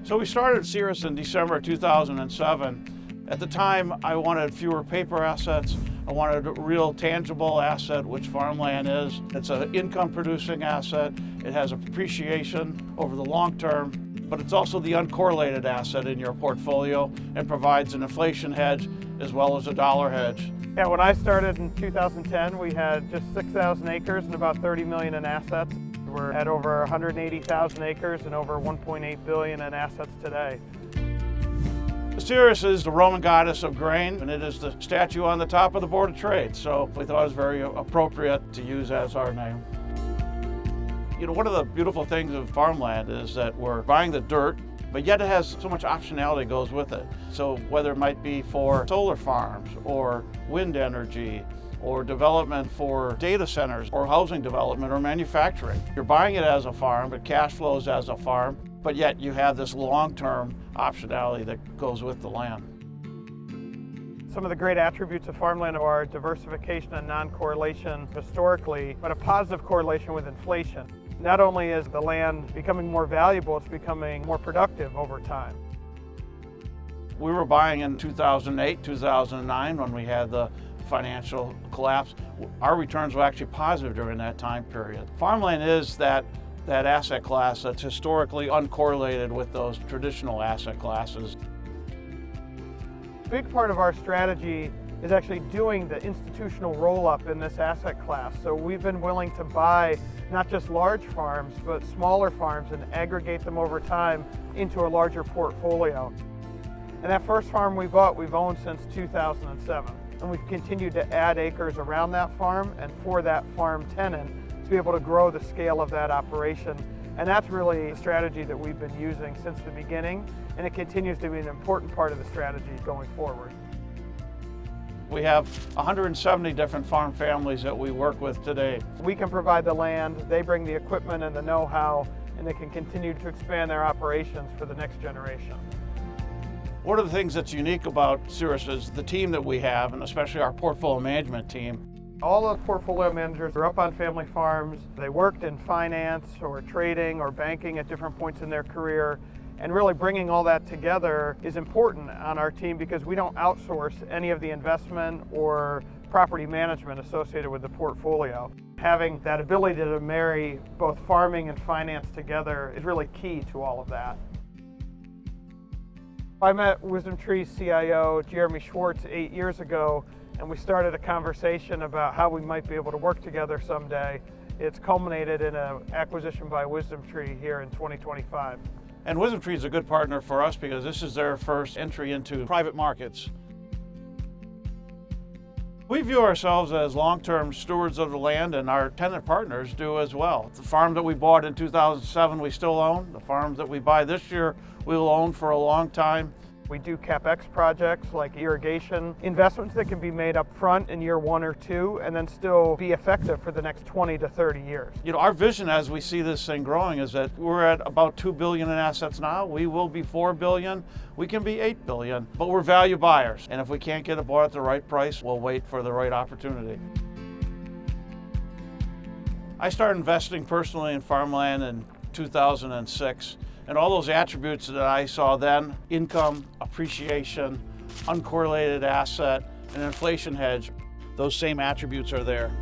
So we started Ceres in December 2007. At the time, I wanted fewer paper assets. I wanted a real tangible asset, which farmland is. It's an income-producing asset. It has appreciation over the long term, but it's also the uncorrelated asset in your portfolio and provides an inflation hedge as well as a dollar hedge. Yeah, when I started in 2010, we had just 6,000 acres and about 30 million in assets. We're at over 180,000 acres and over 1.8 billion in assets today. Ceres is the Roman goddess of grain, and it is the statue on the top of the Board of Trade, so we thought it was very appropriate to use as our name. You know, one of the beautiful things of farmland is that we're buying the dirt, but yet it has so much optionality goes with it. So whether it might be for solar farms or wind energy or development for data centers or housing development or manufacturing. You're buying it as a farm, it cash flows as a farm, but yet you have this long-term optionality that goes with the land. Some of the great attributes of farmland are diversification and non-correlation historically, but a positive correlation with inflation. Not only is the land becoming more valuable, it's becoming more productive over time. We were buying in 2008, 2009 when we had the financial collapse. Our returns were actually positive during that time period. Farmland is that asset class that's historically uncorrelated with those traditional asset classes. A big part of our strategy is actually doing the institutional roll-up in this asset class. So we've been willing to buy not just large farms, but smaller farms and aggregate them over time into a larger portfolio. And that first farm we bought, we've owned since 2007. And we've continued to add acres around that farm and for that farm tenant to be able to grow the scale of that operation. And that's really the strategy that we've been using since the beginning, and it continues to be an important part of the strategy going forward. We have 170 different farm families that we work with today. We can provide the land, they bring the equipment and the know-how, and they can continue to expand their operations for the next generation. One of the things that's unique about Ceres is the team that we have, and especially our portfolio management team. All the portfolio managers are up on family farms. They worked in finance or trading or banking at different points in their career. And really bringing all that together is important on our team because we don't outsource any of the investment or property management associated with the portfolio. Having that ability to marry both farming and finance together is really key to all of that. I met WisdomTree's CIO, Jeremy Schwartz, 8 years ago, and we started a conversation about how we might be able to work together someday. It's culminated in an acquisition by WisdomTree here in 2025. And WisdomTree is a good partner for us because this is their first entry into private markets. We view ourselves as long-term stewards of the land, and our tenant partners do as well. The farm that we bought in 2007 we still own. The farms that we buy this year we will own for a long time. We do CapEx projects like irrigation, investments that can be made up front in year 1 or 2 and then still be effective for the next 20 to 30 years. You know, our vision as we see this thing growing is that we're at about 2 billion in assets now. We will be 4 billion. We can be 8 billion, but we're value buyers. And if we can't get it bought at the right price, we'll wait for the right opportunity. I started investing personally in farmland in 2006. And all those attributes that I saw then, income, appreciation, uncorrelated asset, and inflation hedge, those same attributes are there.